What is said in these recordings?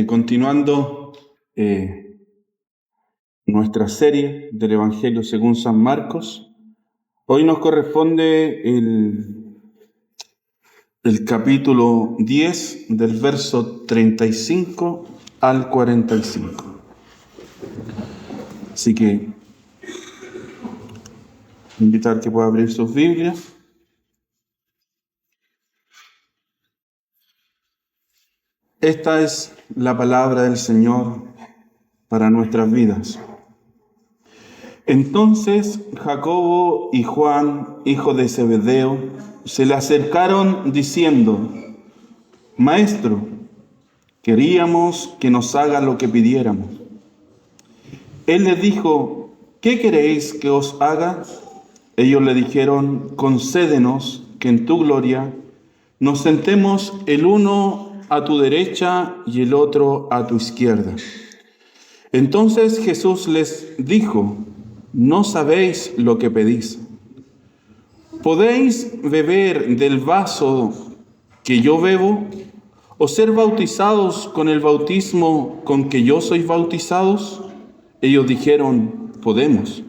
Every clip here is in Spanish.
Continuando nuestra serie del Evangelio según San Marcos, hoy nos corresponde el capítulo 10 del verso 35 al 45. Así que invitar que pueda abrir sus Biblias. Esta es la palabra del Señor para nuestras vidas. Entonces Jacobo y Juan, hijo de Zebedeo, se le acercaron diciendo: Maestro, queríamos que nos haga lo que pidiéramos. Él les dijo: ¿Qué queréis que os haga? Ellos le dijeron: concédenos que en tu gloria nos sentemos el uno a tu derecha y el otro a tu izquierda. Entonces Jesús les dijo: no sabéis lo que pedís. ¿Podéis beber del vaso que yo bebo, o ser bautizados con el bautismo con que yo soy bautizados? Ellos dijeron: podemos.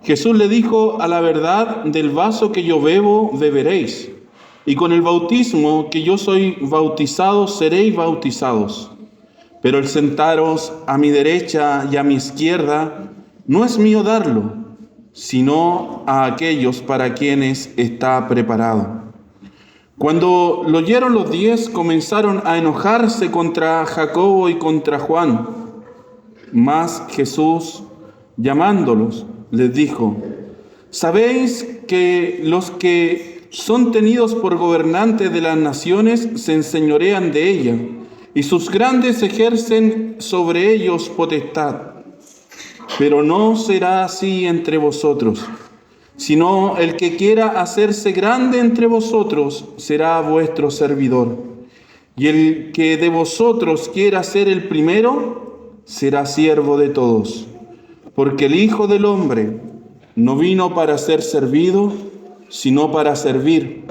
Jesús le dijo: a la verdad, del vaso que yo bebo, beberéis, y con el bautismo que yo soy bautizado, seréis bautizados. Pero el sentaros a mi derecha y a mi izquierda no es mío darlo, sino a aquellos para quienes está preparado. Cuando lo oyeron los 10, comenzaron a enojarse contra Jacobo y contra Juan. Mas Jesús, llamándolos, les dijo: ¿sabéis que los que son tenidos por gobernantes de las naciones se enseñorean de ella, y sus grandes ejercen sobre ellos potestad? Pero no será así entre vosotros, sino el que quiera hacerse grande entre vosotros será vuestro servidor. Y el que de vosotros quiera ser el primero será siervo de todos. Porque el Hijo del Hombre no vino para ser servido, sino para servir,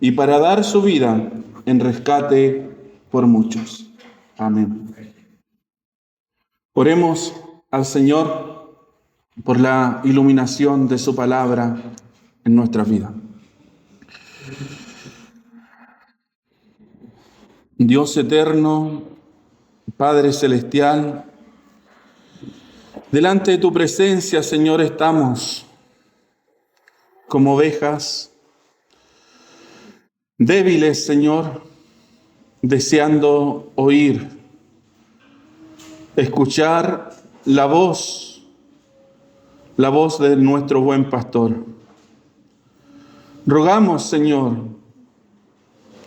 y para dar su vida en rescate por muchos. Amén. Oremos al Señor por la iluminación de su palabra en nuestra vida. Dios eterno, Padre celestial, delante de tu presencia, Señor, estamos como ovejas débiles, Señor, deseando oír, escuchar la voz de nuestro buen pastor. Rogamos, Señor,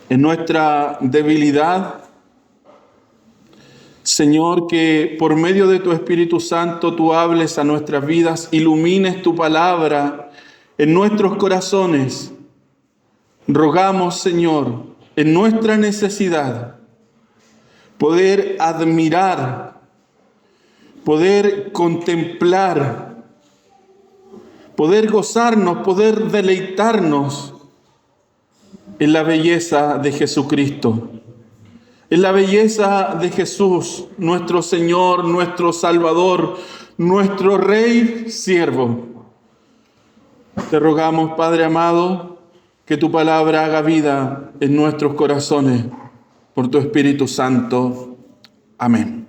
en nuestra debilidad, Señor, que por medio de tu Espíritu Santo tú hables a nuestras vidas, ilumines tu palabra en nuestros corazones. Rogamos, Señor, en nuestra necesidad, poder admirar, poder contemplar, poder gozarnos, poder deleitarnos en la belleza de Jesucristo, en la belleza de Jesús, nuestro Señor, nuestro Salvador, nuestro Rey siervo. Te rogamos, Padre amado, que tu palabra haga vida en nuestros corazones por tu Espíritu Santo. Amén.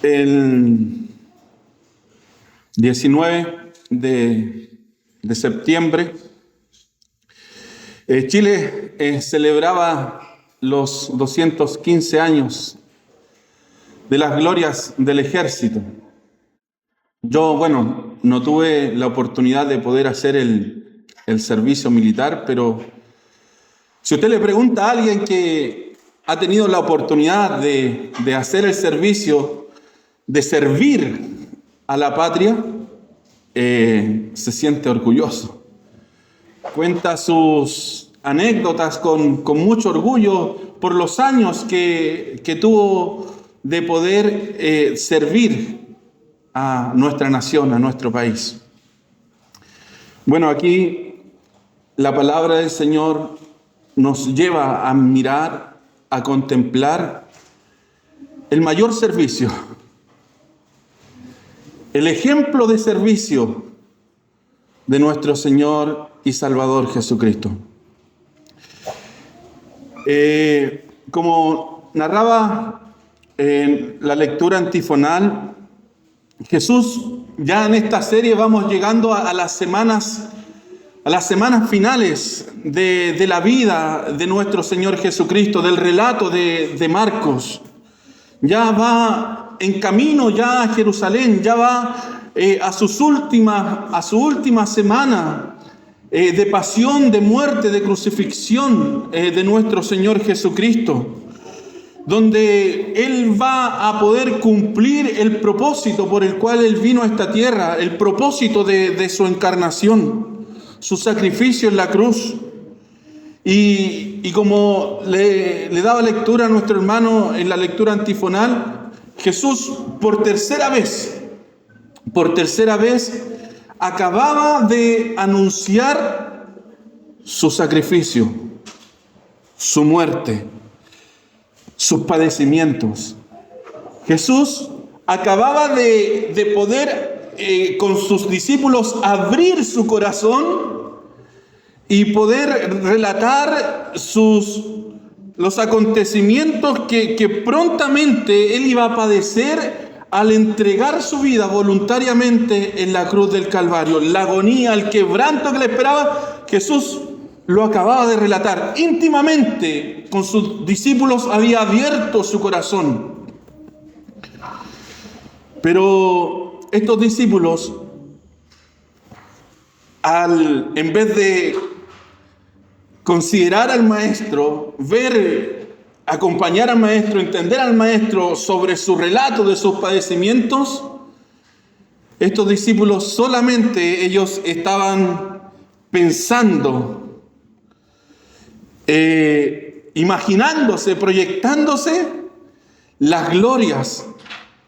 El 19 de septiembre, Chile celebraba los 215 años de las glorias del ejército. Yo, no tuve la oportunidad de poder hacer el servicio militar, pero si usted le pregunta a alguien que ha tenido la oportunidad de hacer el servicio, de servir a la patria, se siente orgulloso. Cuenta sus anécdotas con mucho orgullo por los años que tuvo de poder servir a nuestra nación, a nuestro país. Bueno, aquí la palabra del Señor nos lleva a mirar a contemplar el mayor servicio, el ejemplo de servicio de nuestro Señor y Salvador Jesucristo. Como narraba en la lectura antifonal, Jesús, ya en esta serie vamos llegando a las semanas finales de la vida de nuestro Señor Jesucristo, del relato de Marcos. Ya va en camino ya a Jerusalén, ya va a su última semana de pasión, de muerte, de crucifixión de nuestro Señor Jesucristo, donde Él va a poder cumplir el propósito por el cual Él vino a esta tierra, el propósito de su encarnación, su sacrificio en la cruz. Y como le daba lectura a nuestro hermano en la lectura antifonal, Jesús por tercera vez, acababa de anunciar su sacrificio, su muerte, sus padecimientos. Jesús acababa de poder con sus discípulos abrir su corazón y poder relatar los acontecimientos que prontamente Él iba a padecer al entregar su vida voluntariamente en la cruz del Calvario. La agonía, el quebranto que le esperaba, Jesús lo acababa de relatar. Íntimamente con sus discípulos había abierto su corazón. Pero estos discípulos, en vez de considerar al Maestro, acompañar al Maestro, entender al Maestro sobre su relato de sus padecimientos, estos discípulos solamente ellos estaban pensando, imaginándose, proyectándose las glorias,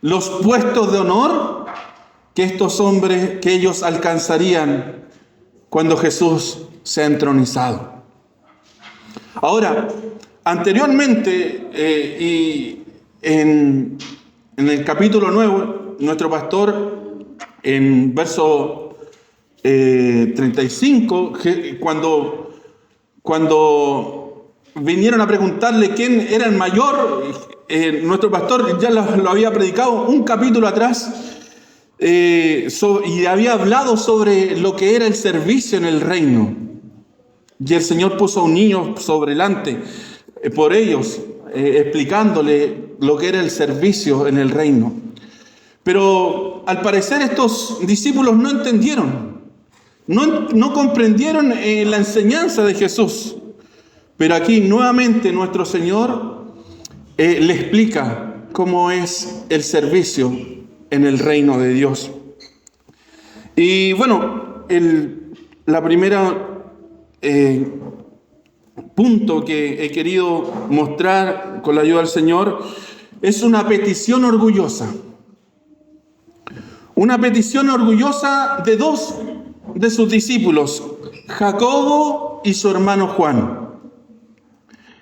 los puestos de honor que ellos alcanzarían cuando Jesús sea entronizado. Ahora, anteriormente, y en el capítulo 9, nuestro pastor, en verso 35, cuando vinieron a preguntarle quién era el mayor, nuestro pastor ya lo había predicado un capítulo atrás, y había hablado sobre lo que era el servicio en el reino. Y el Señor puso a un niño sobre delante por ellos, explicándole lo que era el servicio en el reino. Pero al parecer estos discípulos no entendieron, no comprendieron la enseñanza de Jesús. Pero aquí nuevamente nuestro Señor le explica cómo es el servicio en el reino de Dios. Y bueno, la primera punto que he querido mostrar con la ayuda del Señor es una petición orgullosa. Una petición orgullosa de dos de sus discípulos, Jacobo y su hermano Juan.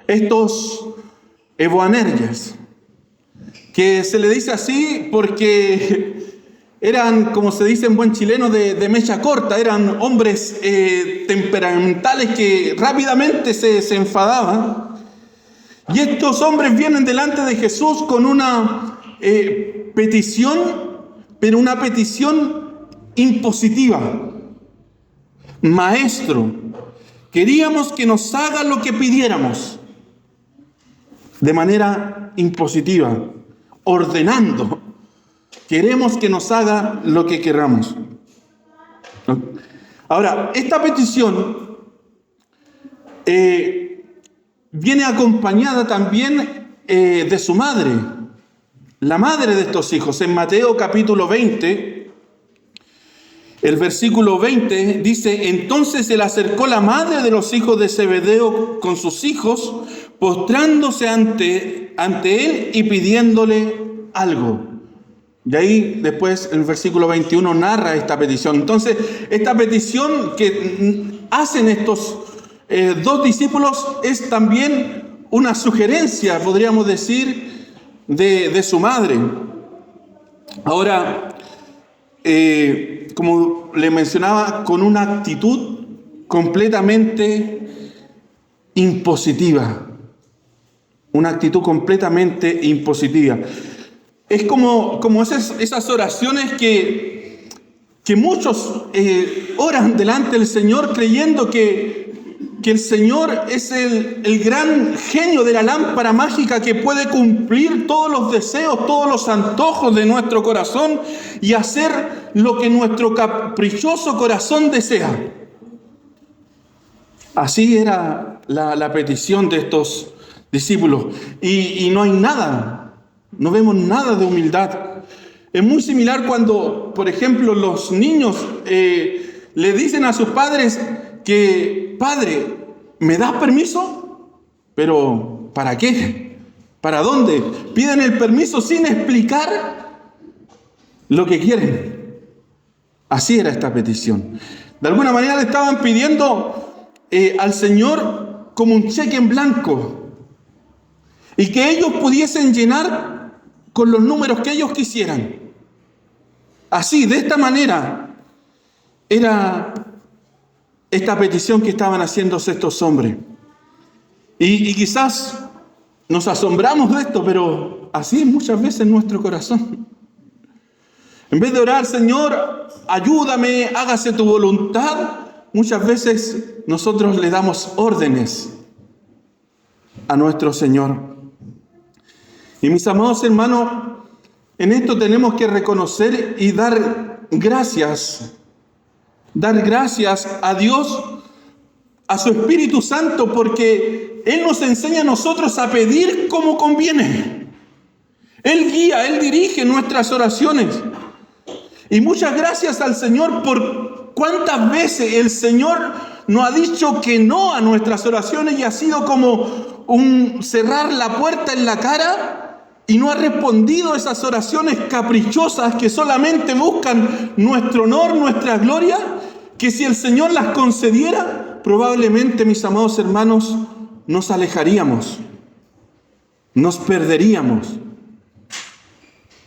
Estos Boanerges, que se le dice así porque eran, como se dice en buen chileno, de mecha corta. Eran hombres temperamentales que rápidamente se enfadaban. Y estos hombres vienen delante de Jesús con una petición, pero una petición impositiva. Maestro, queríamos que nos haga lo que pidiéramos. De manera impositiva, ordenando. Queremos que nos haga lo que queramos. Ahora, esta petición viene acompañada también de su madre, la madre de estos hijos. En Mateo capítulo 20, el versículo 20 dice: entonces se le acercó la madre de los hijos de Zebedeo con sus hijos, postrándose ante él y pidiéndole algo. Y ahí después el versículo 21 narra esta petición. Entonces, esta petición que hacen estos dos discípulos es también una sugerencia, podríamos decir, de su madre. Ahora, como le mencionaba, con una actitud completamente impositiva. Una actitud completamente impositiva. Es como esas oraciones que muchos oran delante del Señor creyendo que el Señor es el gran genio de la lámpara mágica que puede cumplir todos los deseos, todos los antojos de nuestro corazón y hacer lo que nuestro caprichoso corazón desea. Así era la petición de estos discípulos. Y no hay nada, no vemos nada de humildad. Es muy similar cuando, por ejemplo, los niños le dicen a sus padres que, Padre, ¿me das permiso? Pero, ¿para qué? ¿Para dónde? Piden el permiso sin explicar lo que quieren. Así era esta petición. De alguna manera le estaban pidiendo al Señor como un cheque en blanco y que ellos pudiesen llenar con los números que ellos quisieran. Así, de esta manera, era esta petición que estaban haciéndose estos hombres. Y quizás nos asombramos de esto, pero así es muchas veces en nuestro corazón. En vez de orar, Señor, ayúdame, hágase tu voluntad, muchas veces nosotros le damos órdenes a nuestro Señor. Y mis amados hermanos, en esto tenemos que reconocer y dar gracias a Dios, a su Espíritu Santo, porque Él nos enseña a nosotros a pedir como conviene. Él guía, Él dirige nuestras oraciones. Y muchas gracias al Señor por cuántas veces el Señor nos ha dicho que no a nuestras oraciones y ha sido como un cerrar la puerta en la cara y no ha respondido a esas oraciones caprichosas que solamente buscan nuestro honor, nuestra gloria, que si el Señor las concediera, probablemente, mis amados hermanos, nos alejaríamos, nos perderíamos.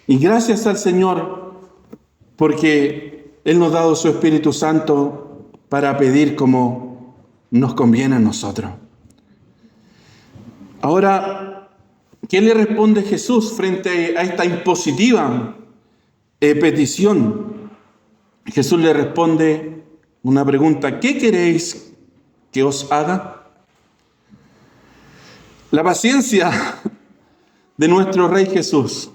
Y gracias al Señor, porque Él nos ha dado su Espíritu Santo para pedir como nos conviene a nosotros. Ahora, ¿qué le responde Jesús frente a esta impositiva petición? Jesús le responde una pregunta: ¿qué queréis que os haga? La paciencia de nuestro Rey Jesús,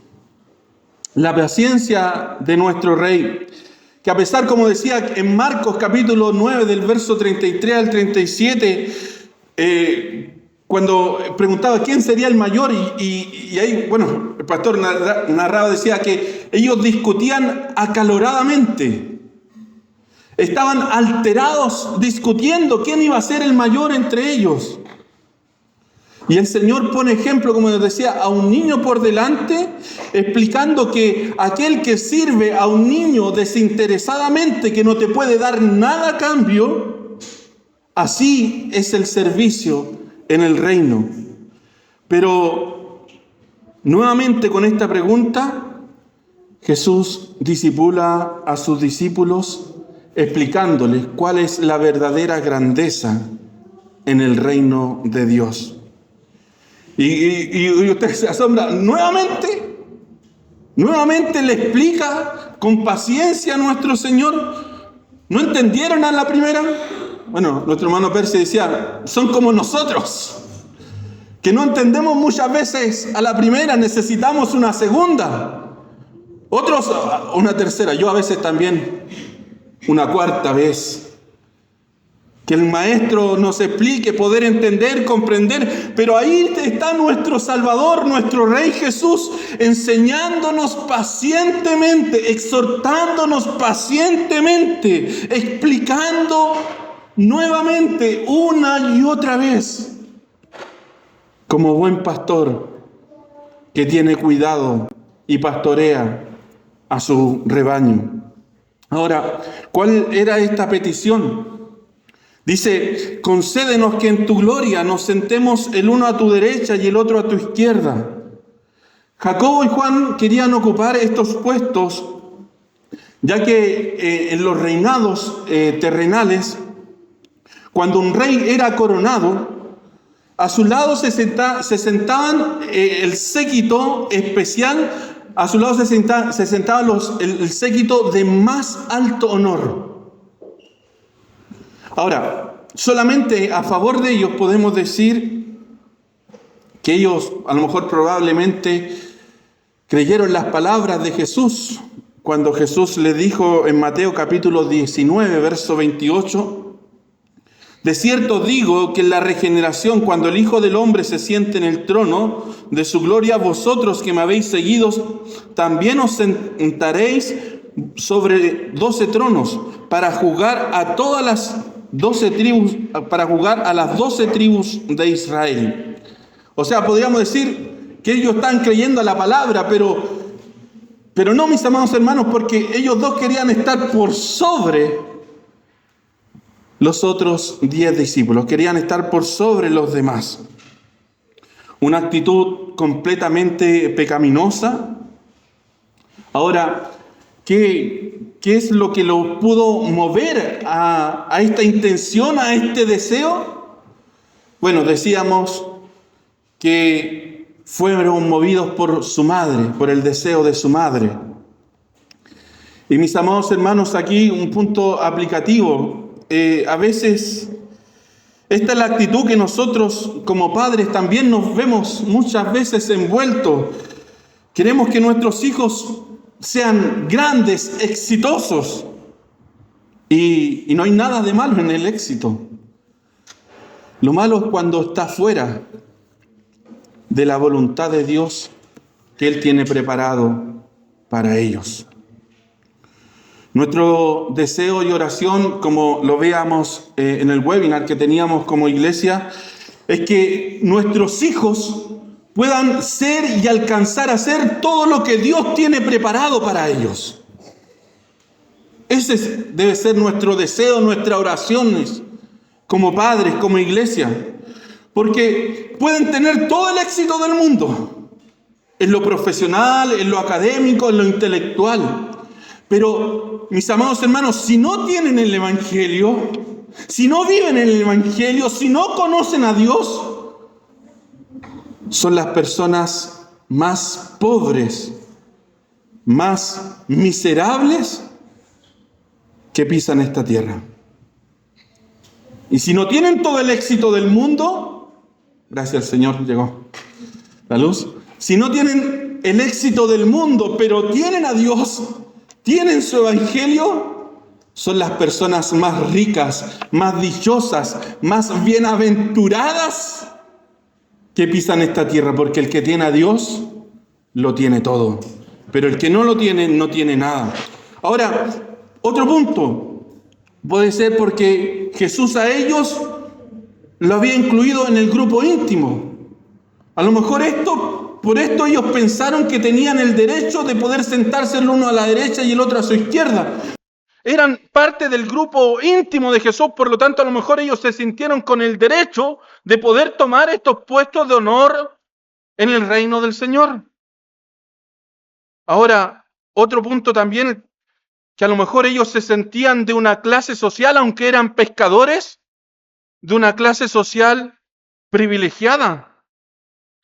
la paciencia de nuestro Rey, que a pesar, como decía en Marcos capítulo 9, del verso 33 al 37, cuando preguntaba quién sería el mayor, y ahí, bueno, el pastor narraba, decía que ellos discutían acaloradamente. Estaban alterados discutiendo quién iba a ser el mayor entre ellos. Y el Señor pone ejemplo, como les decía, a un niño por delante, explicando que aquel que sirve a un niño desinteresadamente, que no te puede dar nada a cambio, así es el servicio en el reino. Pero nuevamente con esta pregunta, Jesús disipula a sus discípulos explicándoles cuál es la verdadera grandeza en el reino de Dios. Y usted se asombra, nuevamente le explica con paciencia a nuestro Señor. ¿No entendieron a la primera? Bueno, nuestro hermano Percy decía, son como nosotros, que no entendemos muchas veces a la primera, necesitamos una segunda. Otros, una tercera, yo a veces también una cuarta vez. Que el Maestro nos explique, poder entender, comprender. Pero ahí está nuestro Salvador, nuestro Rey Jesús, enseñándonos pacientemente, exhortándonos pacientemente, explicando nuevamente una y otra vez, como buen pastor que tiene cuidado y pastorea a su rebaño. Ahora, ¿cuál era esta petición? Dice, concédenos que en tu gloria nos sentemos el uno a tu derecha y el otro a tu izquierda. Jacobo y Juan querían ocupar estos puestos, ya que en los reinados terrenales, cuando un rey era coronado, a su lado se sentaban el séquito especial, a su lado se sentaban el séquito de más alto honor. Ahora, solamente a favor de ellos podemos decir que ellos, a lo mejor probablemente, creyeron las palabras de Jesús, cuando Jesús le dijo en Mateo capítulo 19, verso 28, de cierto digo que en la regeneración, cuando el Hijo del Hombre se siente en el trono de su gloria, vosotros que me habéis seguido, también os sentaréis sobre 12 tronos para juzgar a todas las 12 tribus, para juzgar a las 12 tribus de Israel. O sea, podríamos decir que ellos están creyendo a la palabra, pero no, mis amados hermanos, porque ellos dos querían estar por sobre los otros 10 discípulos, querían estar por sobre los demás. Una actitud completamente pecaminosa. Ahora, ¿qué es lo que lo pudo mover a esta intención, a este deseo? Bueno, decíamos que fueron movidos por su madre, por el deseo de su madre. Y mis amados hermanos, aquí un punto aplicativo. A veces, esta es la actitud que nosotros como padres también nos vemos muchas veces envueltos. Queremos que nuestros hijos sean grandes, exitosos. Y no hay nada de malo en el éxito. Lo malo es cuando está fuera de la voluntad de Dios que Él tiene preparado para ellos. Nuestro deseo y oración, como lo veamos en el webinar que teníamos como iglesia, es que nuestros hijos puedan ser y alcanzar a ser todo lo que Dios tiene preparado para ellos. Ese debe ser nuestro deseo, nuestras oraciones como padres, como iglesia. Porque pueden tener todo el éxito del mundo, en lo profesional, en lo académico, en lo intelectual. Pero, mis amados hermanos, si no tienen el Evangelio, si no viven en el Evangelio, si no conocen a Dios, son las personas más pobres, más miserables que pisan esta tierra. Y si no tienen todo el éxito del mundo, gracias al Señor llegó la luz, si no tienen el éxito del mundo, pero tienen a Dios, tienen su Evangelio, son las personas más ricas, más dichosas, más bienaventuradas que pisan esta tierra, porque el que tiene a Dios lo tiene todo, pero el que no lo tiene, no tiene nada. Ahora, otro punto, puede ser porque Jesús a ellos lo había incluido en el grupo íntimo. A lo mejor por esto ellos pensaron que tenían el derecho de poder sentarse el uno a la derecha y el otro a su izquierda. Eran parte del grupo íntimo de Jesús, por lo tanto a lo mejor ellos se sintieron con el derecho de poder tomar estos puestos de honor en el reino del Señor. Ahora, otro punto también, que a lo mejor ellos se sentían de una clase social, aunque eran pescadores, de una clase social privilegiada,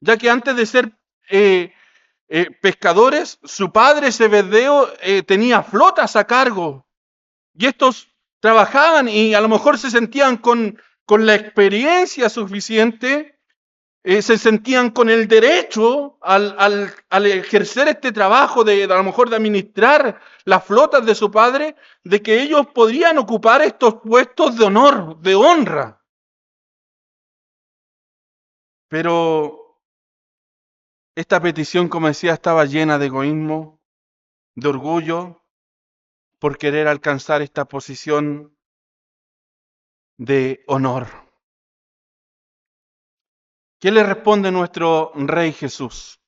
ya que antes de ser pescadores, su padre Zebedeo tenía flotas a cargo. Y estos trabajaban y a lo mejor se sentían con la experiencia suficiente, se sentían con el derecho al ejercer este trabajo a lo mejor de administrar las flotas de su padre, de que ellos podrían ocupar estos puestos de honor, de honra. Pero esta petición, como decía, estaba llena de egoísmo, de orgullo, por querer alcanzar esta posición de honor. ¿Qué le responde nuestro Rey Jesús?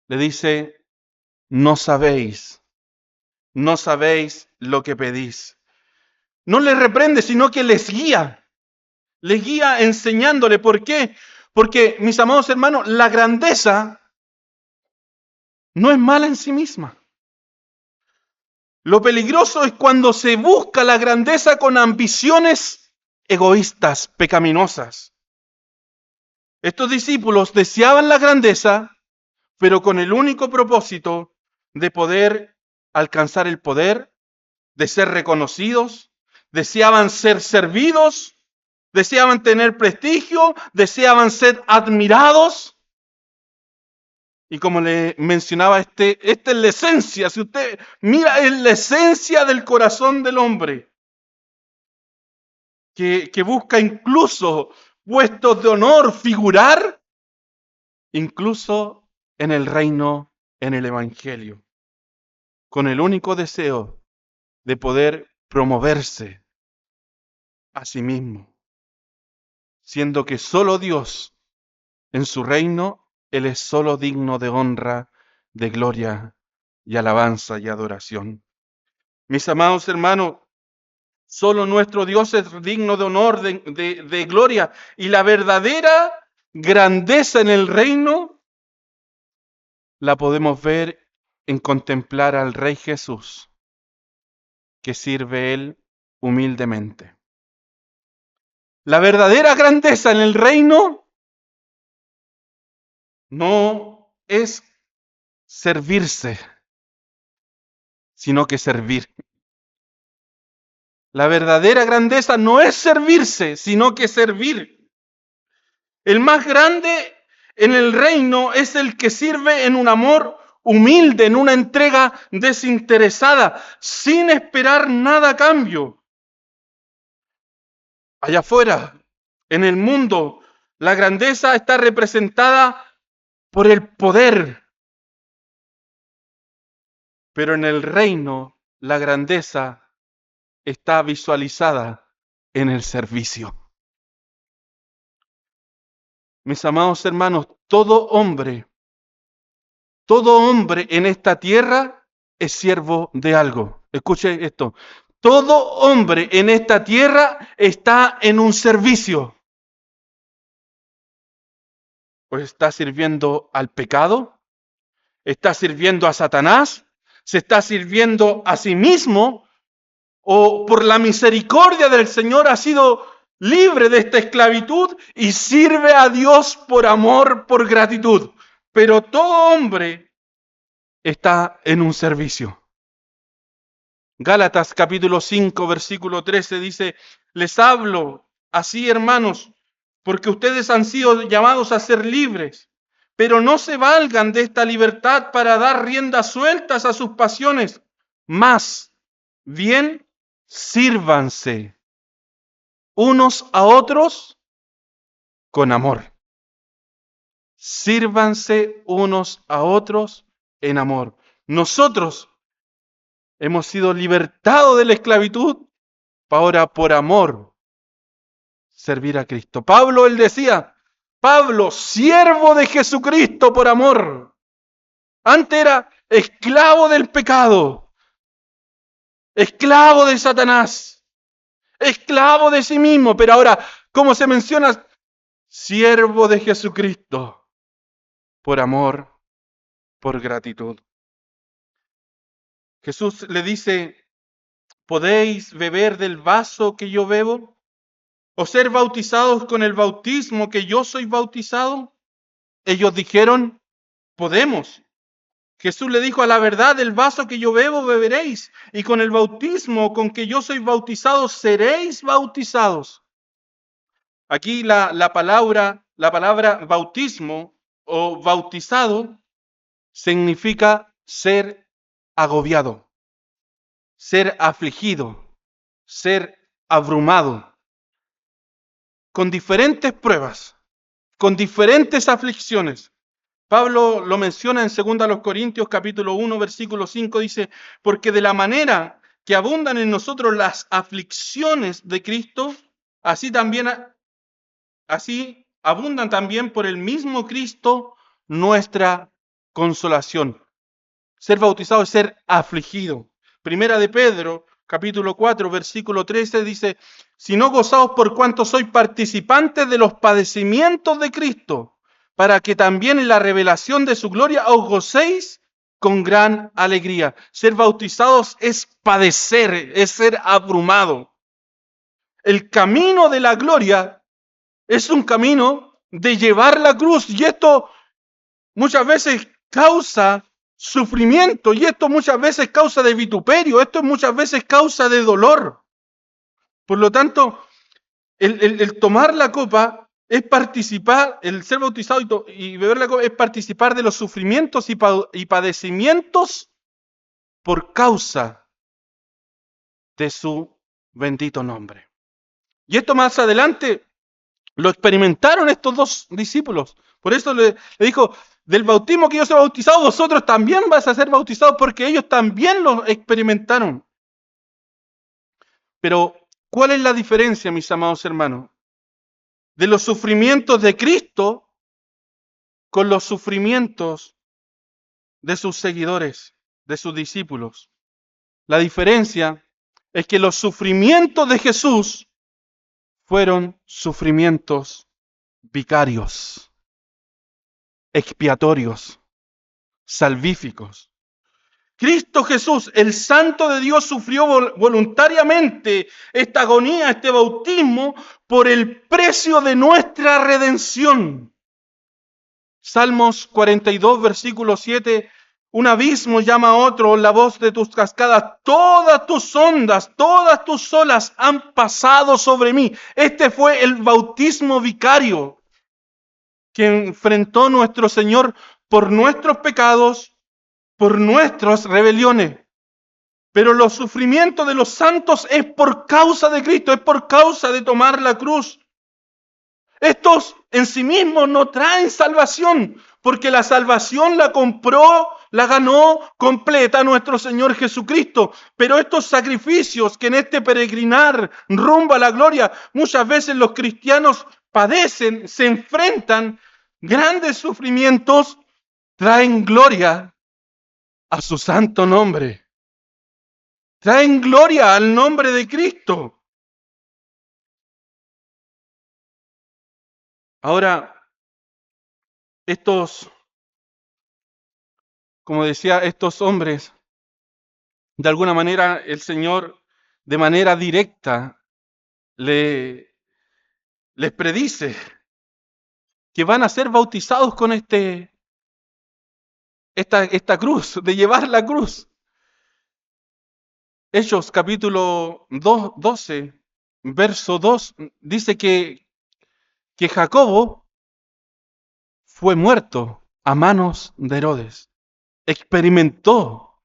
Le dice, no sabéis lo que pedís. No les reprende, sino que les guía. Les guía enseñándole. ¿Por qué? Porque, mis amados hermanos, la grandeza no es mala en sí misma. Lo peligroso es cuando se busca la grandeza con ambiciones egoístas, pecaminosas. Estos discípulos deseaban la grandeza, pero con el único propósito de poder alcanzar el poder, de ser reconocidos, deseaban ser servidos, deseaban tener prestigio, deseaban ser admirados. Y como le mencionaba, esta es la esencia. Si usted mira, es la esencia del corazón del hombre, que busca incluso puestos de honor, figurar, incluso en el reino, en el evangelio, con el único deseo de poder promoverse a sí mismo, siendo que solo Dios en su reino, Él es solo digno de honra, de gloria y alabanza y adoración. Mis amados hermanos, solo nuestro Dios es digno de honor, de gloria, y la verdadera grandeza en el reino la podemos ver en contemplar al Rey Jesús, que sirve Él humildemente. La verdadera grandeza en el reino no es servirse, sino que servir. La verdadera grandeza no es servirse, sino que servir. El más grande en el reino es el que sirve en un amor humilde, en una entrega desinteresada, sin esperar nada a cambio. Allá afuera, en el mundo, la grandeza está representada por el poder, pero en el reino la grandeza está visualizada en el servicio. Mis amados hermanos, todo hombre en esta tierra es siervo de algo. Escuche esto. Todo hombre en esta tierra está en un servicio. Pues está sirviendo al pecado, está sirviendo a Satanás, se está sirviendo a sí mismo, o por la misericordia del Señor ha sido libre de esta esclavitud y sirve a Dios por amor, por gratitud. Pero todo hombre está en un servicio. Gálatas capítulo 5, versículo 13 dice, les hablo así, hermanos, porque ustedes han sido llamados a ser libres, pero no se valgan de esta libertad para dar riendas sueltas a sus pasiones, más bien sírvanse unos a otros con amor. Sírvanse unos a otros en amor. Nosotros hemos sido libertados de la esclavitud para ahora por amor servir a Cristo. Pablo, él decía, Pablo, siervo de Jesucristo por amor. Antes era esclavo del pecado, esclavo de Satanás, esclavo de sí mismo, pero ahora, como se menciona, siervo de Jesucristo por amor, por gratitud. Jesús le dice, ¿podéis beber del vaso que yo bebo? ¿O ser bautizados con el bautismo que yo soy bautizado? Ellos dijeron, podemos. Jesús le dijo, a la verdad, del vaso que yo bebo beberéis, y con el bautismo con que yo soy bautizado seréis bautizados. Aquí la palabra bautismo o bautizado significa ser agobiado, ser afligido, ser abrumado, con diferentes pruebas, con diferentes aflicciones. Pablo lo menciona en 2 Corintios capítulo 1, versículo 5, dice, porque de la manera que abundan en nosotros las aflicciones de Cristo, así abundan también por el mismo Cristo nuestra consolación. Ser bautizado es ser afligido. Primera de Pedro, capítulo 4, versículo 13, dice, sino gozaos por cuanto sois participantes de los padecimientos de Cristo, para que también en la revelación de su gloria os gocéis con gran alegría. Ser bautizados es padecer, es ser abrumado. El camino de la gloria es un camino de llevar la cruz, y esto muchas veces causa sufrimiento, y esto muchas veces causa de vituperio, esto muchas veces causa de dolor. Por lo tanto, el tomar la copa es participar, el ser bautizado y beber la copa es participar de los sufrimientos y padecimientos por causa de su bendito nombre. Y esto más adelante lo experimentaron estos dos discípulos. Por eso le dijo, del bautismo que yo soy bautizado, vosotros también vas a ser bautizados, porque ellos también lo experimentaron. Pero, ¿cuál es la diferencia, mis amados hermanos, de los sufrimientos de Cristo con los sufrimientos de sus seguidores, de sus discípulos? La diferencia es que los sufrimientos de Jesús fueron sufrimientos vicarios, expiatorios, salvíficos. Cristo Jesús, el Santo de Dios, sufrió voluntariamente esta agonía, este bautismo, por el precio de nuestra redención. Salmos 42, versículo 7, un abismo llama a otro, la voz de tus cascadas, todas tus ondas, todas tus olas han pasado sobre mí. Este fue el bautismo vicario que enfrentó nuestro Señor por nuestros pecados, por nuestras rebeliones. Pero los sufrimientos de los santos es por causa de Cristo, es por causa de tomar la cruz. Estos en sí mismos no traen salvación, porque la salvación la compró, la ganó completa nuestro Señor Jesucristo. Pero estos sacrificios que en este peregrinar rumbo a la gloria, muchas veces los cristianos padecen, se enfrentan grandes sufrimientos, traen gloria a su santo nombre. Traen gloria al nombre de Cristo. Ahora, como decía, estos hombres, de alguna manera el Señor de manera directa les predice que van a ser bautizados con esta cruz, de llevar la cruz. Hechos capítulo 12, verso 2, dice que Jacobo fue muerto a manos de Herodes. Experimentó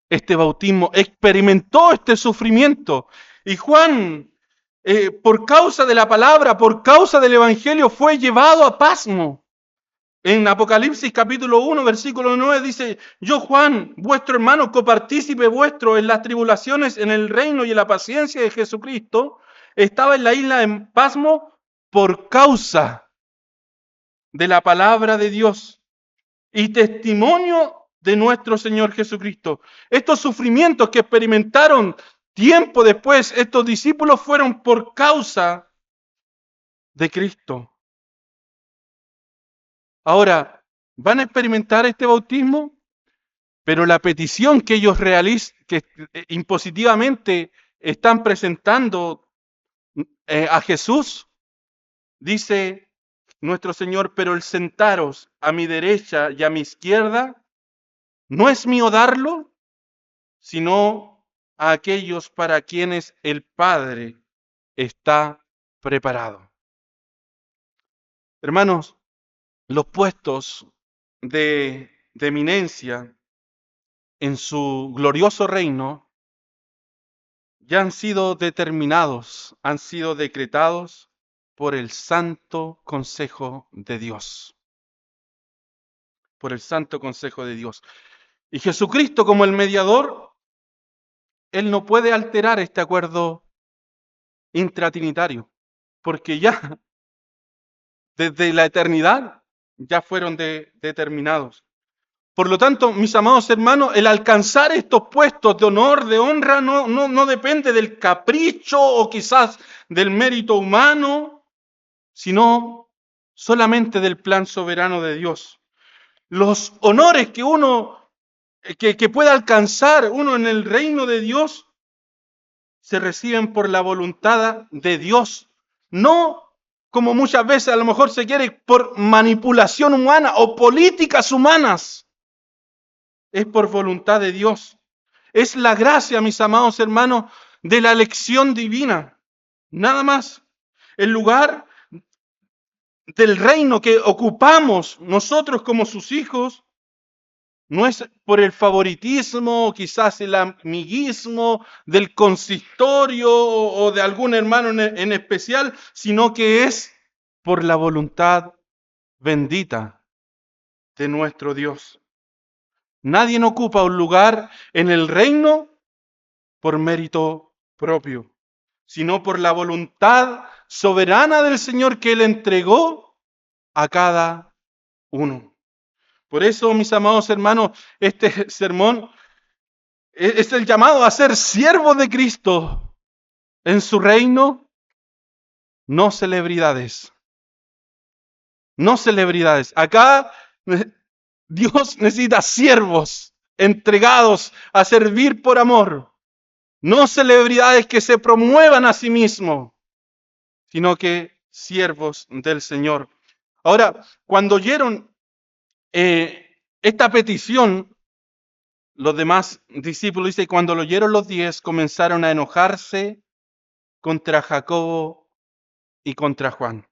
este bautismo, experimentó este sufrimiento. Y Juan, por causa de la palabra, por causa del evangelio, fue llevado a pasmo. En Apocalipsis capítulo 1, versículo 9 dice, yo Juan, vuestro hermano, copartícipe vuestro en las tribulaciones, en el reino y en la paciencia de Jesucristo, estaba en la isla de Pasmo por causa de la palabra de Dios y testimonio de nuestro Señor Jesucristo. Estos sufrimientos que experimentaron tiempo después estos discípulos fueron por causa de Cristo. Ahora, van a experimentar este bautismo, pero la petición que ellos que impositivamente están presentando a Jesús, dice nuestro Señor, pero el sentaros a mi derecha y a mi izquierda, no es mío darlo, sino a aquellos para quienes el Padre está preparado. Hermanos, los puestos de eminencia en su glorioso reino ya han sido determinados, han sido decretados por el santo consejo de Dios. Por el santo consejo de Dios. Y Jesucristo, como el mediador, Él no puede alterar este acuerdo intratrinitario, porque ya desde la eternidad ya fueron determinados. Por lo tanto, mis amados hermanos, el alcanzar estos puestos de honor, de honra, no depende del capricho o quizás del mérito humano, sino solamente del plan soberano de Dios. Los honores que uno, que pueda alcanzar uno en el reino de Dios, se reciben por la voluntad de Dios, no como muchas veces a lo mejor se quiere por manipulación humana o políticas humanas. Es por voluntad de Dios. Es la gracia, mis amados hermanos, de la elección divina. Nada más. El lugar del reino que ocupamos nosotros como sus hijos no es por el favoritismo o quizás el amiguismo del consistorio o de algún hermano en especial, sino que es por la voluntad bendita de nuestro Dios. Nadie ocupa un lugar en el reino por mérito propio, sino por la voluntad soberana del Señor que Él entregó a cada uno. Por eso, mis amados hermanos, este sermón es el llamado a ser siervos de Cristo en su reino, no celebridades. No celebridades. Acá Dios necesita siervos entregados a servir por amor. No celebridades que se promuevan a sí mismos, sino que siervos del Señor. Ahora, cuando oyeron esta petición, los demás discípulos, dice, cuando lo oyeron los 10, comenzaron a enojarse contra Jacobo y contra Juan.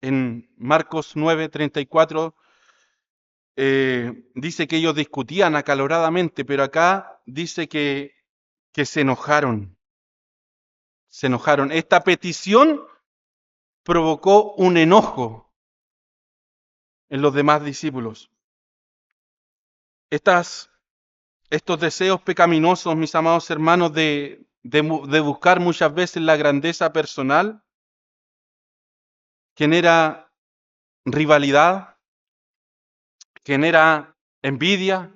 En Marcos 9:34 dice que ellos discutían acaloradamente, pero acá dice que se enojaron. Se enojaron. Esta petición provocó un enojo en los demás discípulos. Estos deseos pecaminosos, mis amados hermanos, de buscar muchas veces la grandeza personal, genera rivalidad, genera envidia,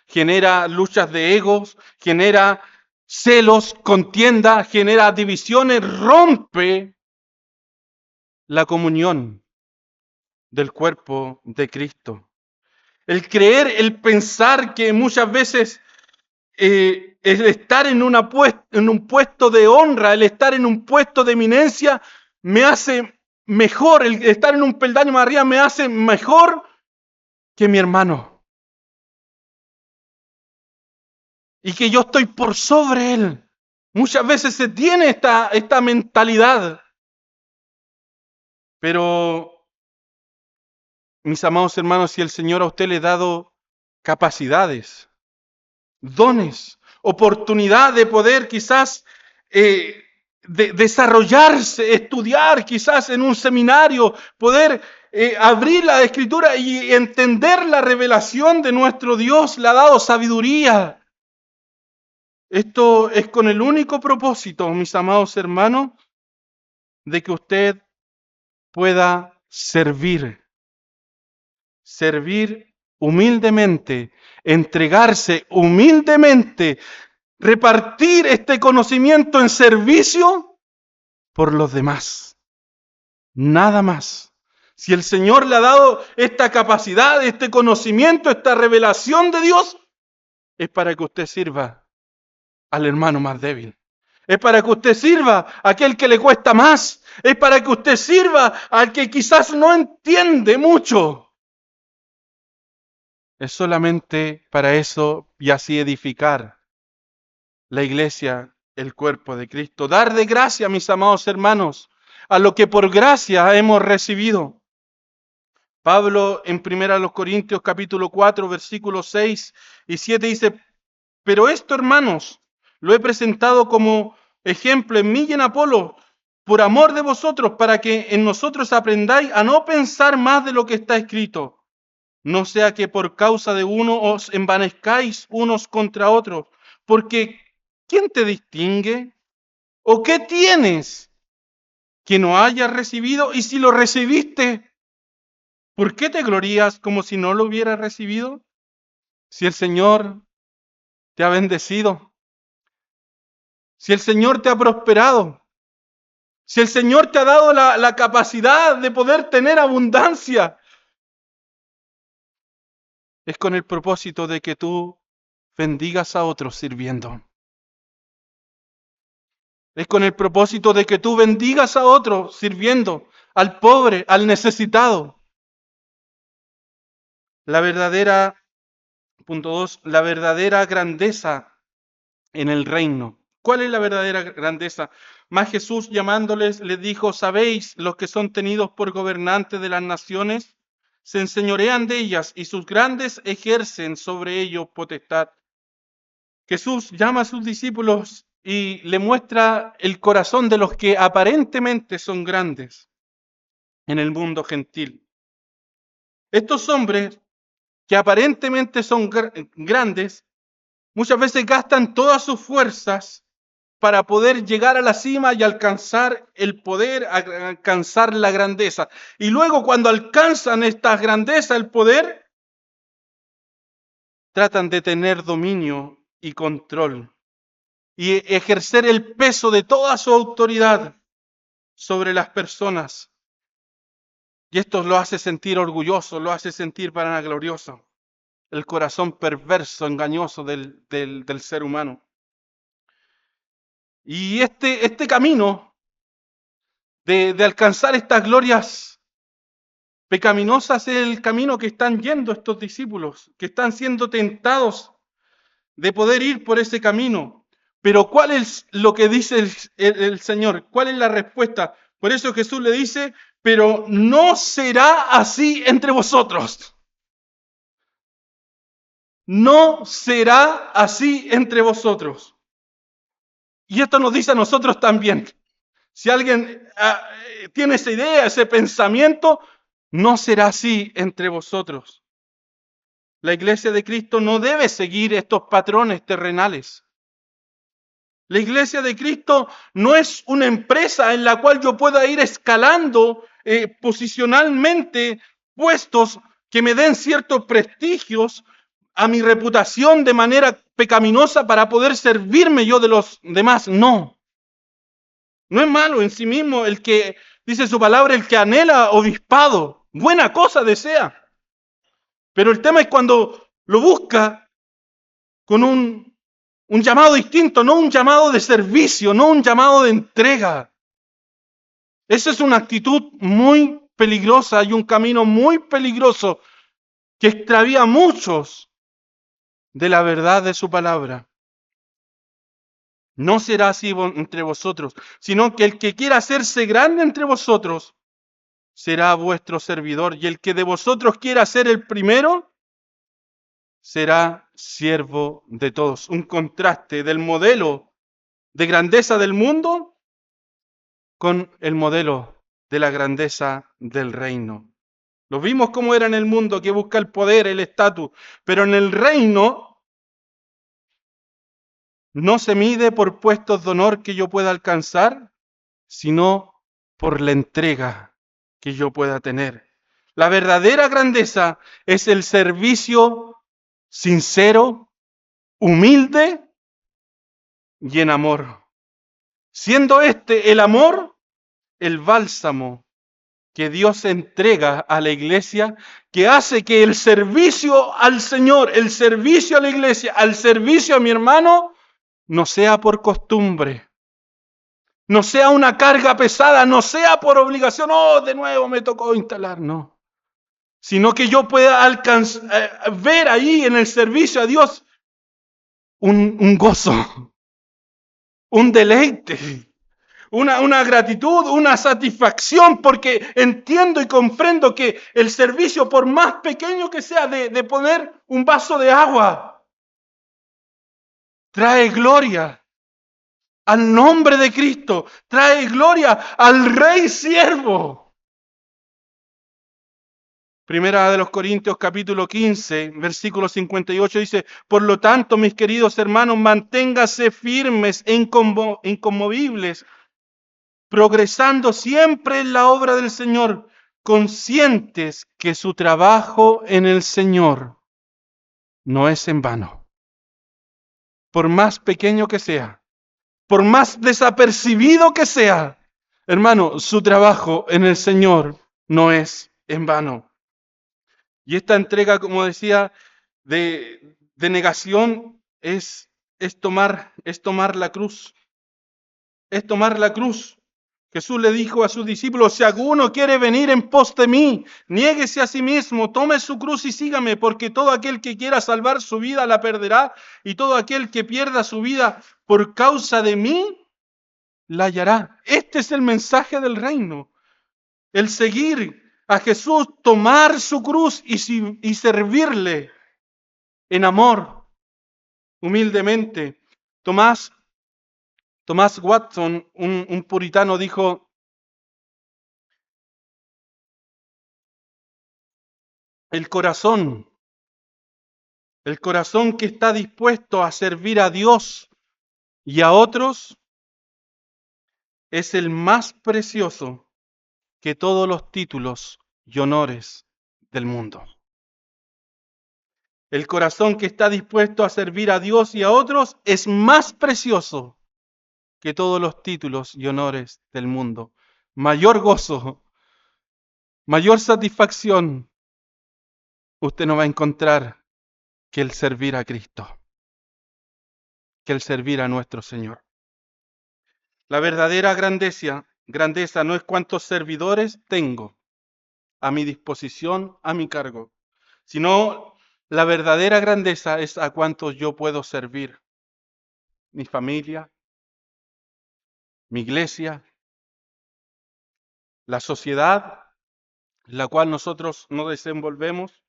genera luchas de egos, genera celos, contienda, genera divisiones, rompe la comunión del cuerpo de Cristo. El creer, el pensar que muchas veces el estar en un puesto de honra, el estar en un puesto de eminencia, me hace mejor, el estar en un peldaño más arriba me hace mejor que mi hermano. Y que yo estoy por sobre él. Muchas veces se tiene esta mentalidad. Pero, mis amados hermanos, si el Señor a usted le ha dado capacidades, dones, oportunidad de poder quizás de desarrollarse, estudiar quizás en un seminario, poder abrir la Escritura y entender la revelación de nuestro Dios, le ha dado sabiduría. Esto es con el único propósito, mis amados hermanos, de que usted pueda servir humildemente, entregarse humildemente, repartir este conocimiento en servicio por los demás. Nada más. Si el Señor le ha dado esta capacidad, este conocimiento, esta revelación de Dios, es para que usted sirva al hermano más débil. Es para que usted sirva a aquel que le cuesta más. Es para que usted sirva al que quizás no entiende mucho. Es solamente para eso y así edificar la iglesia, el cuerpo de Cristo. Dar de gracia, mis amados hermanos, a lo que por gracia hemos recibido. Pablo en 1 Corintios capítulo 4, versículos 6 y 7 dice, pero esto, hermanos, lo he presentado como ejemplo en mí y en Apolo, por amor de vosotros, para que en nosotros aprendáis a no pensar más de lo que está escrito. No sea que por causa de uno os envanezcáis unos contra otros, porque ¿quién te distingue? ¿O qué tienes que no hayas recibido? Y si lo recibiste, ¿por qué te glorías como si no lo hubieras recibido? si el Señor te ha bendecido, si el Señor te ha prosperado, si el Señor te ha dado la capacidad de poder tener abundancia, es con el propósito de que tú bendigas a otros sirviendo. Es con el propósito de que tú bendigas a otros sirviendo, al pobre, al necesitado. La verdadera, punto 2, la verdadera grandeza en el reino. ¿Cuál es la verdadera grandeza? Más Jesús llamándoles les dijo, ¿sabéis los que son tenidos por gobernantes de las naciones? Se enseñorean de ellas y sus grandes ejercen sobre ellos potestad. Jesús llama a sus discípulos y le muestra el corazón de los que aparentemente son grandes en el mundo gentil. Estos hombres que aparentemente son grandes, muchas veces gastan todas sus fuerzas para poder llegar a la cima y alcanzar el poder, alcanzar la grandeza. Y luego cuando alcanzan esta grandeza, el poder, tratan de tener dominio y control y ejercer el peso de toda su autoridad sobre las personas. Y esto lo hace sentir orgulloso, lo hace sentir vanaglorioso. El corazón perverso, engañoso del ser humano. Y este camino de alcanzar estas glorias pecaminosas es el camino que están yendo estos discípulos, que están siendo tentados de poder ir por ese camino. Pero ¿cuál es lo que dice el Señor? ¿Cuál es la respuesta? Por eso Jesús le dice, pero no será así entre vosotros. No será así entre vosotros. Y esto nos dice a nosotros también. Si alguien tiene esa idea, ese pensamiento, no será así entre vosotros. La iglesia de Cristo no debe seguir estos patrones terrenales. La iglesia de Cristo no es una empresa en la cual yo pueda ir escalando posicionalmente puestos que me den ciertos prestigios a mi reputación de manera pecaminosa para poder servirme yo de los demás. No. No es malo en sí mismo el que, dice su palabra, el que anhela obispado. Buena cosa desea. Pero el tema es cuando lo busca con un llamado distinto, no un llamado de servicio, no un llamado de entrega. Esa es una actitud muy peligrosa y un camino muy peligroso que extravía a muchos de la verdad de su palabra. No será así entre vosotros, sino que el que quiera hacerse grande entre vosotros será vuestro servidor, y el que de vosotros quiera ser el primero será siervo de todos. Un contraste del modelo de grandeza del mundo con el modelo de la grandeza del reino. Lo vimos cómo era en el mundo, que busca el poder, el estatus, pero en el reino no se mide por puestos de honor que yo pueda alcanzar, sino por la entrega que yo pueda tener. La verdadera grandeza es el servicio sincero, humilde y en amor. Siendo este el amor, el bálsamo que Dios entrega a la iglesia, que hace que el servicio al Señor, el servicio a la iglesia, al servicio a mi hermano, no sea por costumbre, no sea una carga pesada, no sea por obligación, oh, de nuevo me tocó instalar, no. Sino que yo pueda ver ahí en el servicio a Dios un gozo, un deleite, una gratitud, una satisfacción, porque entiendo y comprendo que el servicio, por más pequeño que sea, de poner un vaso de agua, trae gloria al nombre de Cristo, trae gloria al Rey Siervo. Primera de los Corintios capítulo 15, versículo 58 dice, por lo tanto, mis queridos hermanos, manténganse firmes e inconmovibles, progresando siempre en la obra del Señor, conscientes que su trabajo en el Señor no es en vano. Por más pequeño que sea, por más desapercibido que sea, hermano, su trabajo en el Señor no es en vano. Y esta entrega, como decía, de negación es tomar la cruz. Es tomar la cruz. Jesús le dijo a sus discípulos, si alguno quiere venir en pos de mí, niéguese a sí mismo, tome su cruz y sígame, porque todo aquel que quiera salvar su vida la perderá, y todo aquel que pierda su vida por causa de mí, la hallará. Este es el mensaje del reino. El seguir a Jesús, tomar su cruz y servirle en amor, humildemente. Tomás Watson, un puritano, dijo, el corazón que está dispuesto a servir a Dios y a otros, es el más precioso que todos los títulos y honores del mundo. El corazón que está dispuesto a servir a Dios y a otros es más precioso que todos los títulos y honores del mundo. Mayor gozo, mayor satisfacción usted no va a encontrar que el servir a Cristo, que el servir a nuestro Señor. La verdadera grandeza no es cuántos servidores tengo a mi disposición, a mi cargo, sino la verdadera grandeza es a cuántos yo puedo servir. Mi familia, mi iglesia, la sociedad en la cual nosotros nos desenvolvemos.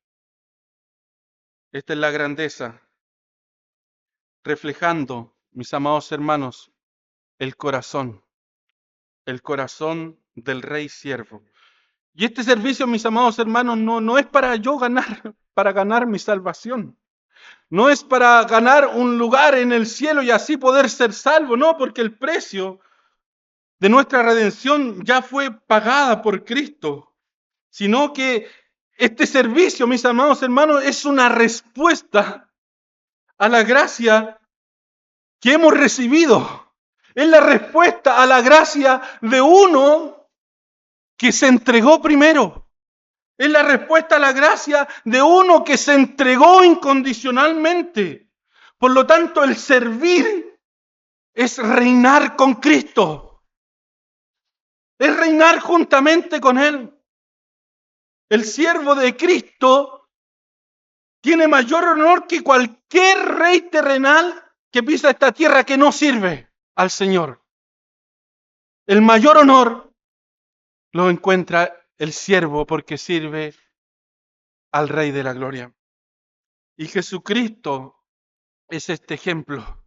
Esta es la grandeza, reflejando, mis amados hermanos, el corazón del Rey Siervo. Y este servicio, mis amados hermanos, no es para yo ganar, para ganar mi salvación. No es para ganar un lugar en el cielo y así poder ser salvo, no, porque el precio de nuestra redención ya fue pagada por Cristo, sino que este servicio, mis amados hermanos, es una respuesta a la gracia que hemos recibido. Es la respuesta a la gracia de uno que se entregó primero. Es la respuesta a la gracia de uno que se entregó incondicionalmente. Por lo tanto, el servir es reinar con Cristo. Es reinar juntamente con Él. El siervo de Cristo tiene mayor honor que cualquier rey terrenal que pisa esta tierra que no sirve al Señor. El mayor honor lo encuentra el siervo porque sirve al Rey de la Gloria. Y Jesucristo es este ejemplo,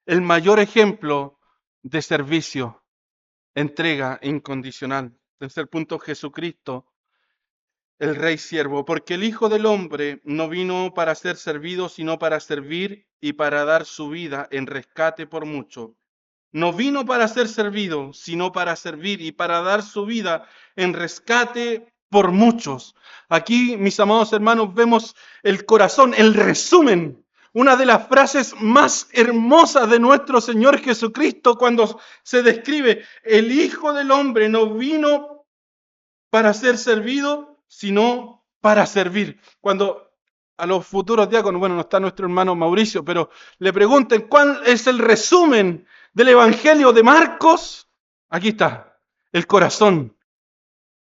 el mayor ejemplo de servicio, entrega incondicional. Tercer punto, Jesucristo, el Rey siervo, porque el Hijo del Hombre no vino para ser servido, sino para servir y para dar su vida en rescate por mucho. No vino para ser servido, sino para servir y para dar su vida en rescate por muchos. Aquí, mis amados hermanos, vemos el corazón, el resumen, una de las frases más hermosas de nuestro Señor Jesucristo cuando se describe, el Hijo del Hombre no vino para ser servido, sino para servir. Cuando a los futuros diáconos, bueno, no está nuestro hermano Mauricio, pero le pregunten cuál es el resumen del Evangelio de Marcos, aquí está, el corazón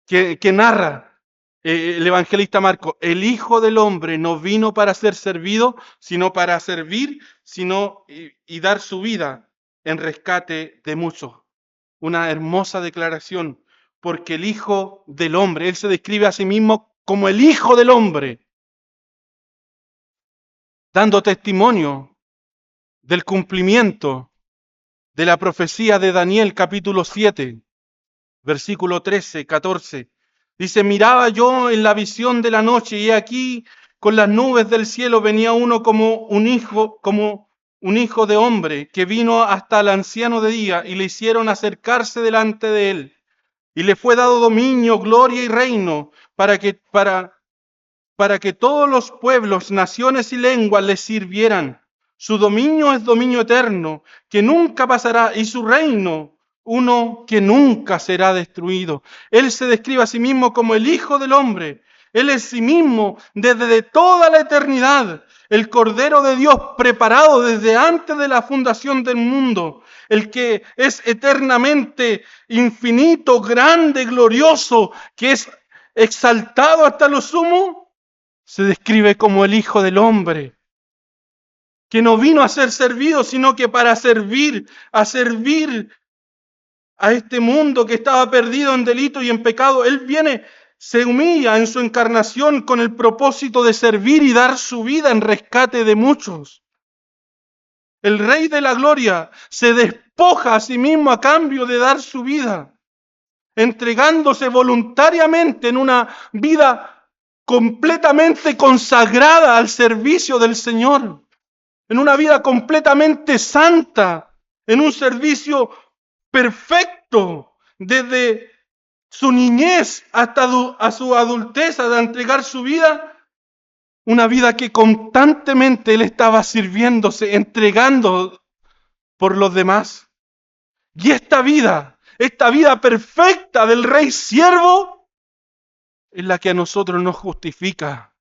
que narra el evangelista Marcos. El Hijo del Hombre no vino para ser servido, sino para servir, y dar su vida en rescate de muchos. Una hermosa declaración, porque el Hijo del Hombre, Él se describe a sí mismo como el Hijo del Hombre, dando testimonio del cumplimiento de la profecía de Daniel capítulo 7, versículo 13, 14. Dice, miraba yo en la visión de la noche y aquí con las nubes del cielo venía uno como un hijo de hombre que vino hasta el anciano de día y le hicieron acercarse delante de él. Y le fue dado dominio, gloria y reino para para que todos los pueblos, naciones y lenguas le sirvieran. Su dominio es dominio eterno, que nunca pasará, y su reino, uno que nunca será destruido. Él se describe a sí mismo como el Hijo del Hombre. Él es sí mismo desde toda la eternidad, el Cordero de Dios preparado desde antes de la fundación del mundo, el que es eternamente infinito, grande, glorioso, que es exaltado hasta lo sumo, se describe como el Hijo del Hombre, que no vino a ser servido, sino que para servir a este mundo que estaba perdido en delito y en pecado. Él viene, se humilla en su encarnación con el propósito de servir y dar su vida en rescate de muchos. El Rey de la Gloria se despoja a sí mismo a cambio de dar su vida, entregándose voluntariamente en una vida completamente consagrada al servicio del Señor, en una vida completamente santa, en un servicio perfecto, desde su niñez hasta a su adultez, de entregar su vida, una vida que constantemente él estaba sirviéndose, entregando por los demás. Y esta vida perfecta del Rey siervo, es la que a nosotros nos justifica.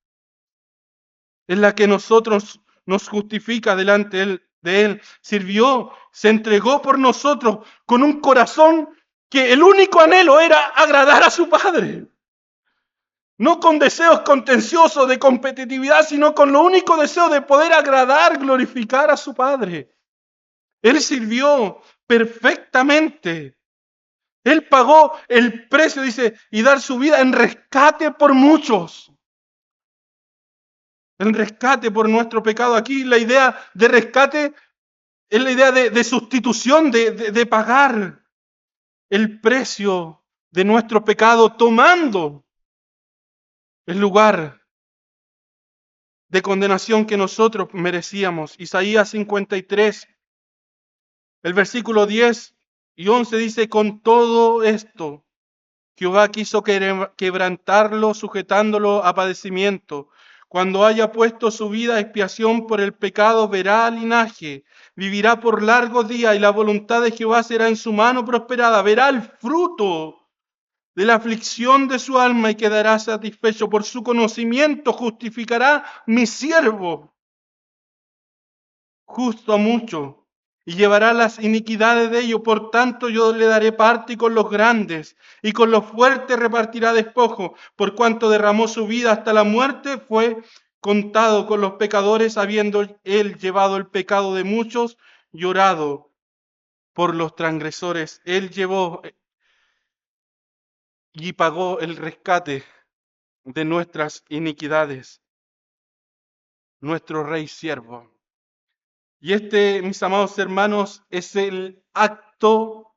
Es la que nosotros nos justifica delante de Él. Sirvió, se entregó por nosotros con un corazón que el único anhelo era agradar a su Padre. No con deseos contenciosos de competitividad, sino con lo único deseo de poder agradar, glorificar a su Padre. Él sirvió perfectamente. Él pagó el precio, dice, y dar su vida en rescate por muchos. En rescate por nuestro pecado. Aquí la idea de rescate es la idea de sustitución, de pagar el precio de nuestro pecado, tomando el lugar de condenación que nosotros merecíamos. Isaías 53, el versículo 10 y 11 dice: con todo esto, Jehová quiso quebrantarlo, sujetándolo a padecimiento. Cuando haya puesto su vida a expiación por el pecado, verá linaje, vivirá por largos días, y la voluntad de Jehová será en su mano prosperada. Verá el fruto de la aflicción de su alma y quedará satisfecho. Por su conocimiento justificará mi siervo, justo a mucho, y llevará las iniquidades de ellos. Por tanto yo le daré parte con los grandes, y con los fuertes repartirá despojo. Por cuanto derramó su vida hasta la muerte, fue contado con los pecadores, habiendo él llevado el pecado de muchos, llorado por los transgresores. Él llevó y pagó el rescate de nuestras iniquidades, nuestro Rey siervo. Y este, mis amados hermanos, es el acto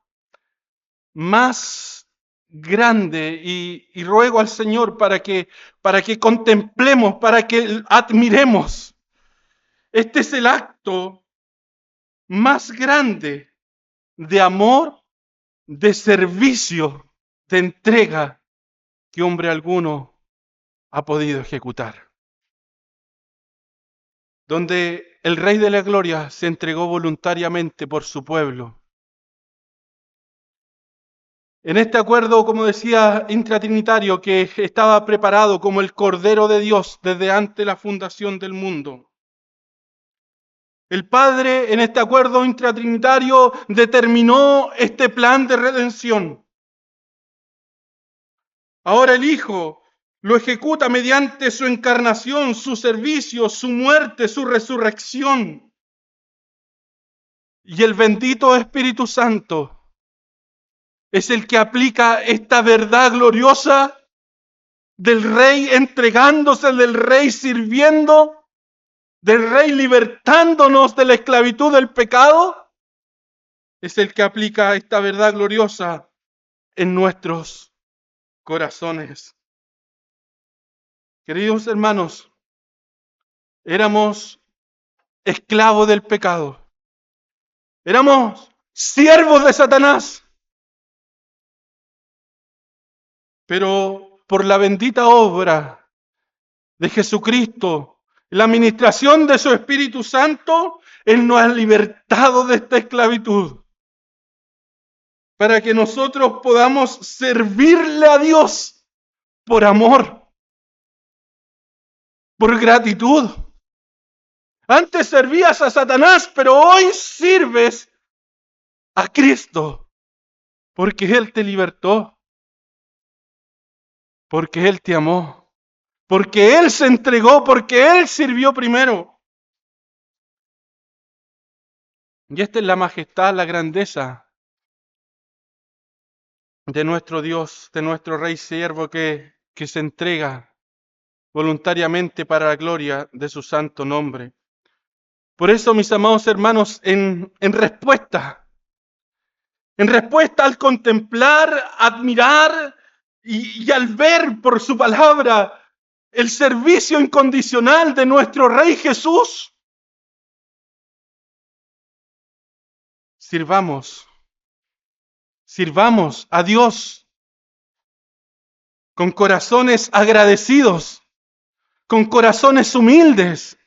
más grande, y ruego al Señor para que contemplemos, para que admiremos. Este es el acto más grande de amor, de servicio, de entrega que hombre alguno ha podido ejecutar. Donde el Rey de la Gloria se entregó voluntariamente por su pueblo. En este acuerdo, como decía, intratrinitario, que estaba preparado como el Cordero de Dios desde antes de la fundación del mundo. El Padre, en este acuerdo intratrinitario, determinó este plan de redención. Ahora el Hijo lo ejecuta mediante su encarnación, su servicio, su muerte, su resurrección. Y el bendito Espíritu Santo es el que aplica esta verdad gloriosa del Rey entregándose, del Rey sirviendo, del Rey libertándonos de la esclavitud del pecado. Es el que aplica esta verdad gloriosa en nuestros corazones. Queridos hermanos, éramos esclavos del pecado. Éramos siervos de Satanás. Pero por la bendita obra de Jesucristo, la administración de su Espíritu Santo, Él nos ha libertado de esta esclavitud, para que nosotros podamos servirle a Dios por amor, por gratitud. Antes servías a Satanás, pero hoy sirves a Cristo, porque Él te libertó, porque Él te amó, porque Él se entregó, porque Él sirvió primero. Y esta es la majestad, la grandeza de nuestro Dios, de nuestro Rey siervo que se entrega voluntariamente para la gloria de su santo nombre. Por eso, mis amados hermanos, en respuesta al contemplar, admirar y al ver por su palabra el servicio incondicional de nuestro Rey Jesús, sirvamos a Dios con corazones agradecidos, con corazones humildes,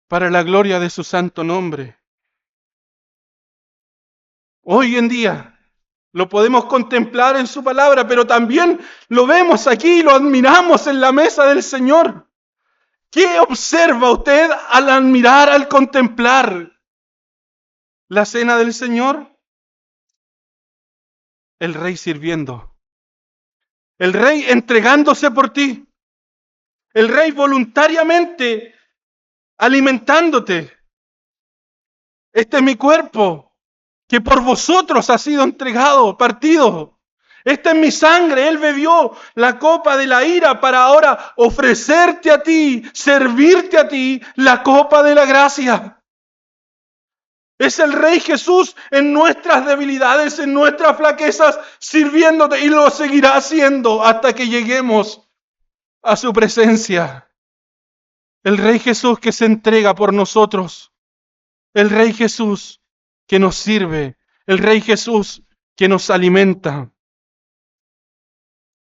para la gloria de su santo nombre. Hoy en día lo podemos contemplar en su palabra, pero también lo vemos aquí y lo admiramos en la mesa del Señor. ¿Qué observa usted al admirar, al contemplar la cena del Señor? El Rey sirviendo, el Rey entregándose por ti, el Rey voluntariamente alimentándote. Este es mi cuerpo, que por vosotros ha sido entregado, partido. Esta es mi sangre. Él bebió la copa de la ira para ahora ofrecerte a ti, servirte a ti, la copa de la gracia. Es el Rey Jesús en nuestras debilidades, en nuestras flaquezas, sirviéndote, y lo seguirá haciendo hasta que lleguemos a su presencia. El Rey Jesús que se entrega por nosotros. El Rey Jesús que nos sirve. El Rey Jesús que nos alimenta.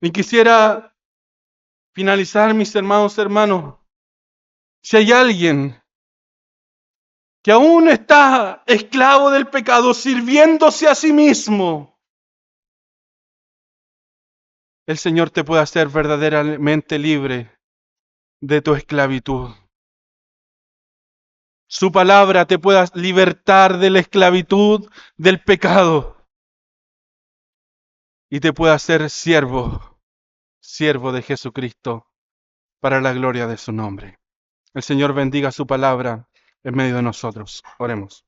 Y quisiera finalizar, mis hermanos. Si hay alguien que aún está esclavo del pecado, sirviéndose a sí mismo, el Señor te puede hacer verdaderamente libre de tu esclavitud. Su palabra te pueda libertar de la esclavitud del pecado y te pueda hacer siervo de Jesucristo para la gloria de su nombre. El Señor bendiga su palabra en medio de nosotros. Oremos.